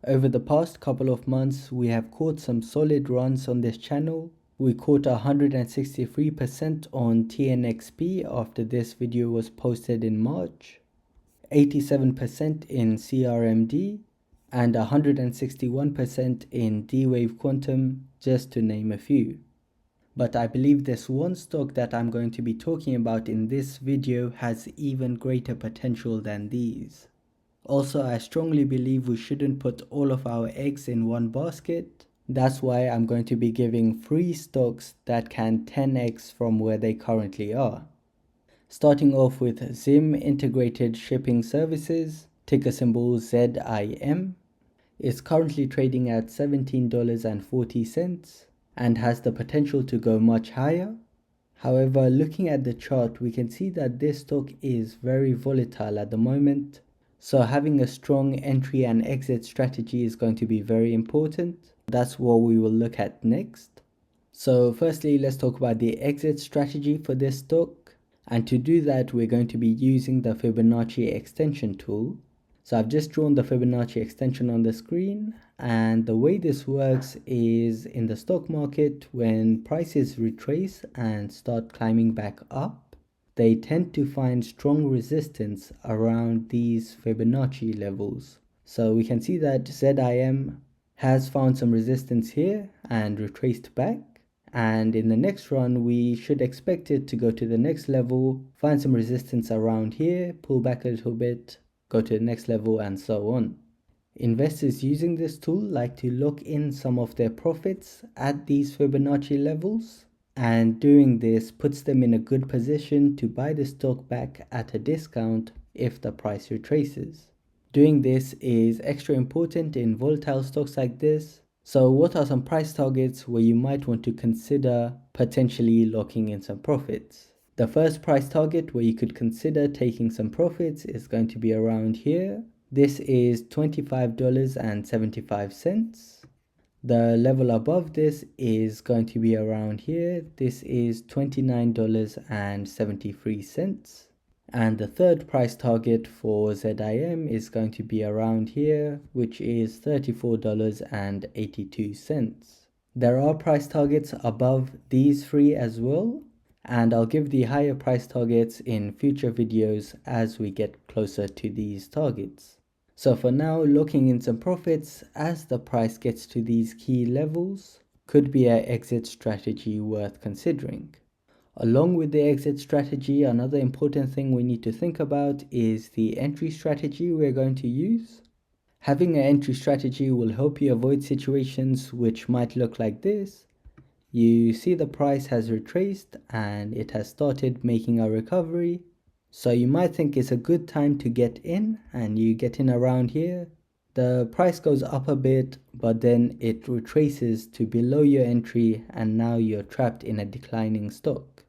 Over the past couple of months, we have caught some solid runs on this channel. We caught 163% on TNXP after this video was posted in March, 87% in CRMD, and 161% in D-Wave Quantum, just to name a few. But I believe this one stock that I'm going to be talking about in this video has even greater potential than these. Also, I strongly believe we shouldn't put all of our eggs in one basket. That's why I'm going to be giving 3 stocks that can 10x from where they currently are. Starting off with Zim Integrated Shipping Services, ticker symbol ZIM. It's currently trading at $17.40 and has the potential to go much higher. However, looking at the chart, we can see that this stock is very volatile at the moment. So having a strong entry and exit strategy is going to be very important. That's what we will look at next. So firstly, let's talk about the exit strategy for this stock. And to do that, we're going to be using the Fibonacci extension tool. So I've just drawn the Fibonacci extension on the screen. And the way this works is in the stock market, when prices retrace and start climbing back up, they tend to find strong resistance around these Fibonacci levels. So we can see that ZIM has found some resistance here and retraced back. And in the next run, we should expect it to go to the next level, find some resistance around here, pull back a little bit, go to the next level, and so on. Investors using this tool like to lock in some of their profits at these Fibonacci levels, and doing this puts them in a good position to buy the stock back at a discount if the price retraces. Doing this is extra important in volatile stocks like this. So what are some price targets where you might want to consider potentially locking in some profits? The first price target where you could consider taking some profits is going to be around here. This is $25.75. The level above this is going to be around here. This is $29.73. And the third price target for ZIM is going to be around here, which is $34.82. There are price targets above these 3 as well, and I'll give the higher price targets in future videos as we get closer to these targets. So for now, locking in some profits as the price gets to these key levels could be an exit strategy worth considering. Along with the exit strategy, another important thing we need to think about is the entry strategy we're going to use. Having an entry strategy will help you avoid situations which might look like this. You see the price has retraced and it has started making a recovery. So you might think it's a good time to get in, and you get in around here. The price goes up a bit, but then it retraces to below your entry, and now you're trapped in a declining stock.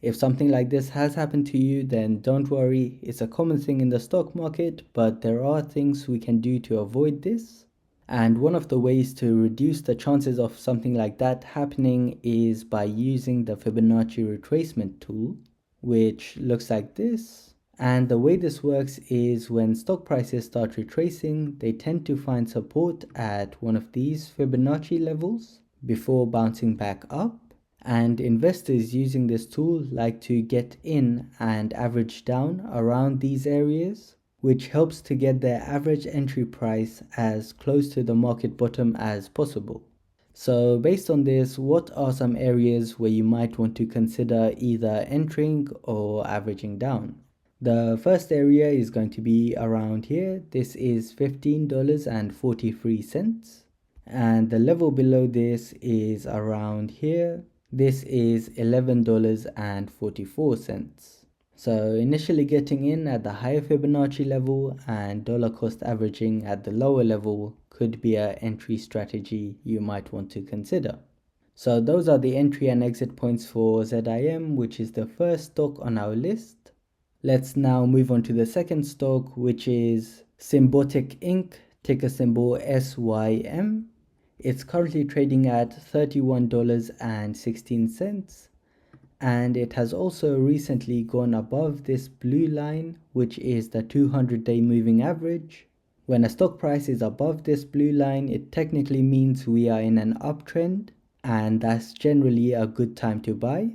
If something like this has happened to you, then don't worry. It's a common thing in the stock market, but there are things we can do to avoid this. And one of the ways to reduce the chances of something like that happening is by using the Fibonacci retracement tool, which looks like this. And the way this works is when stock prices start retracing, they tend to find support at one of these Fibonacci levels before bouncing back up. And investors using this tool like to get in and average down around these areas, which helps to get their average entry price as close to the market bottom as possible. So based on this, what are some areas where you might want to consider either entering or averaging down? The first area is going to be around here. This is $15.43. And the level below this is around here. This is $11.44. So initially getting in at the higher Fibonacci level and dollar cost averaging at the lower level could be an entry strategy you might want to consider. So those are the entry and exit points for ZIM, which is the first stock on our list. Let's now move on to the second stock, which is Symbotic Inc., ticker symbol SYM. It's currently trading at $31.16. And it has also recently gone above this blue line, which is the 200-day moving average. When a stock price is above this blue line, it technically means we are in an uptrend, and that's generally a good time to buy.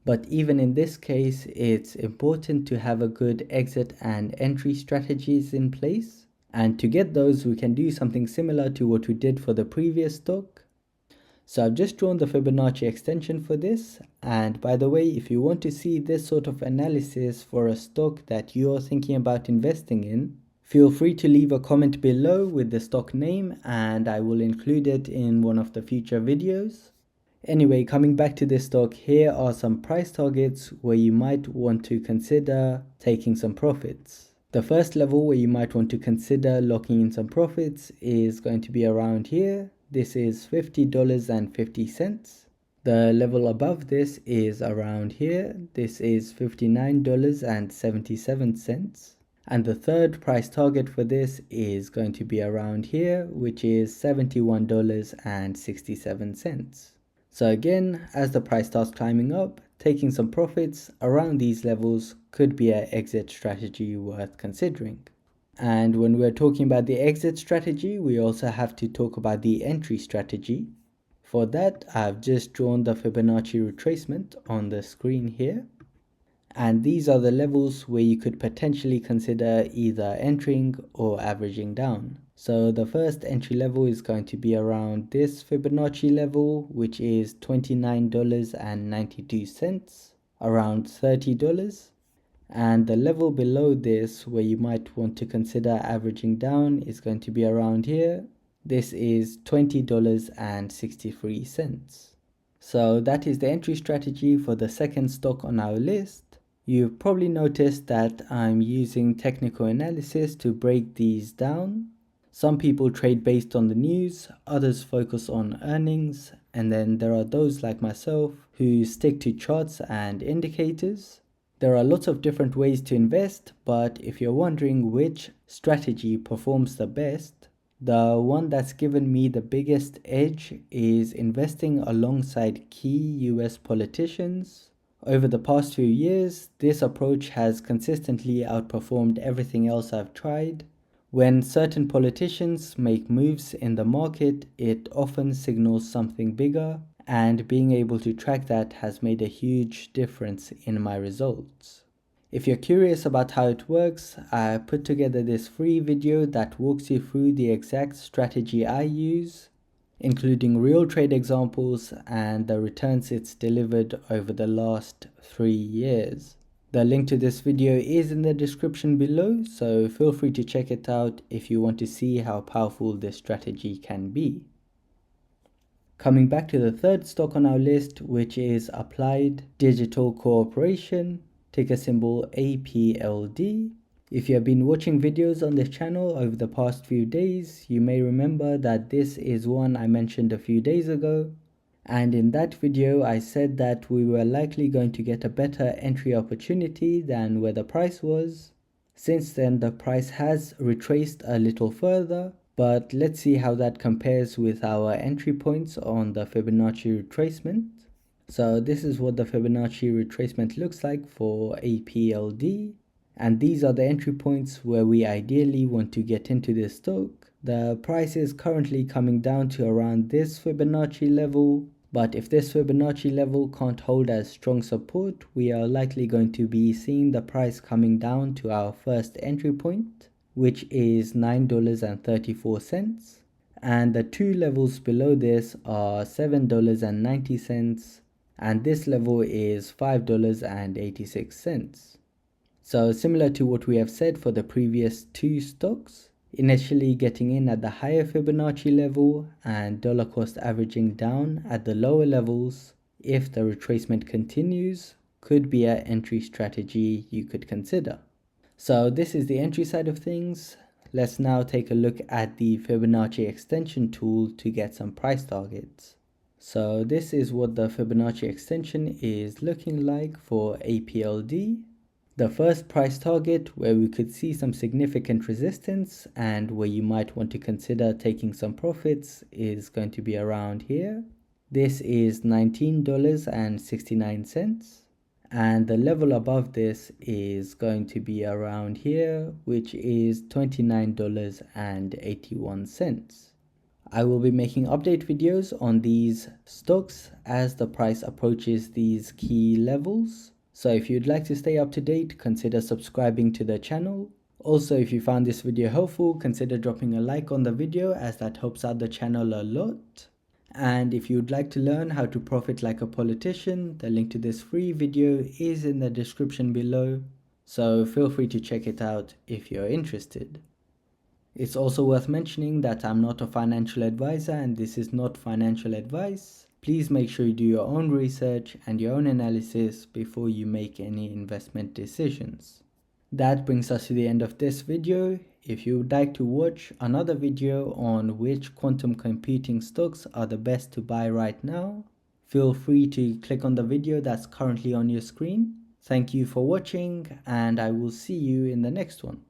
But even in this case, it's important to have a good exit and entry strategies in place. And to get those, we can do something similar to what we did for the previous stock. So I've just drawn the Fibonacci extension for this. And by the way, if you want to see this sort of analysis for a stock that you're thinking about investing in, feel free to leave a comment below with the stock name and I will include it in one of the future videos. Anyway, coming back to this stock, here are some price targets where you might want to consider taking some profits. The first level where you might want to consider locking in some profits is going to be around here. This is $50.50. The level above this is around here. This is $59.77. And the third price target for this is going to be around here, which is $71.67. So again, as the price starts climbing up, taking some profits around these levels could be an exit strategy worth considering. And when we're talking about the exit strategy, we also have to talk about the entry strategy. For that, I've just drawn the Fibonacci retracement on the screen here. And these are the levels where you could potentially consider either entering or averaging down. So the first entry level is going to be around this Fibonacci level, which is $29.92, around $30. And the level below this where you might want to consider averaging down is going to be around here. This is $20.63. So that is the entry strategy for the second stock on our list. You've probably noticed that I'm using technical analysis to break these down. Some people trade based on the news, others focus on earnings, and then there are those like myself who stick to charts and indicators. There are lots of different ways to invest, but if you're wondering which strategy performs the best, the one that's given me the biggest edge is investing alongside key US politicians. Over the past few years, this approach has consistently outperformed everything else I've tried. When certain politicians make moves in the market, it often signals something bigger, and being able to track that has made a huge difference in my results. If you're curious about how it works, I put together this free video that walks you through the exact strategy I use, including real trade examples and the returns it's delivered over the last 3 years. The link to this video is in the description below, so feel free to check it out if you want to see how powerful this strategy can be. Coming back to the third stock on our list, which is Applied Digital Corporation, ticker symbol APLD. If you have been watching videos on this channel over the past few days, you may remember that this is one I mentioned a few days ago. And in that video, I said that we were likely going to get a better entry opportunity than where the price was. Since then, the price has retraced a little further, but let's see how that compares with our entry points on the Fibonacci retracement. So this is what the Fibonacci retracement looks like for APLD. And these are the entry points where we ideally want to get into this stock. The price is currently coming down to around this Fibonacci level, but if this Fibonacci level can't hold as strong support, we are likely going to be seeing the price coming down to our first entry point, which is $9.34. And the two levels below this are $7.90, and this level is $5.86. So similar to what we have said for the previous two stocks, initially getting in at the higher Fibonacci level and dollar cost averaging down at the lower levels, if the retracement continues, could be an entry strategy you could consider. So this is the entry side of things. Let's now take a look at the Fibonacci extension tool to get some price targets. So this is what the Fibonacci extension is looking like for APLD. The first price target where we could see some significant resistance and where you might want to consider taking some profits is going to be around here. This is $19.69. and the level above this is going to be around here, which is $29.81. I will be making update videos on these stocks as the price approaches these key levels. So if you'd like to stay up to date, consider subscribing to the channel. Also, if you found this video helpful, consider dropping a like on the video as that helps out the channel a lot. And if you'd like to learn how to profit like a politician, the link to this free video is in the description below, so feel free to check it out if you're interested. It's also worth mentioning that I'm not a financial advisor and this is not financial advice. Please make sure you do your own research and your own analysis before you make any investment decisions. That brings us to the end of this video. If you would like to watch another video on which quantum computing stocks are the best to buy right now, feel free to click on the video that's currently on your screen. Thank you for watching and I will see you in the next one.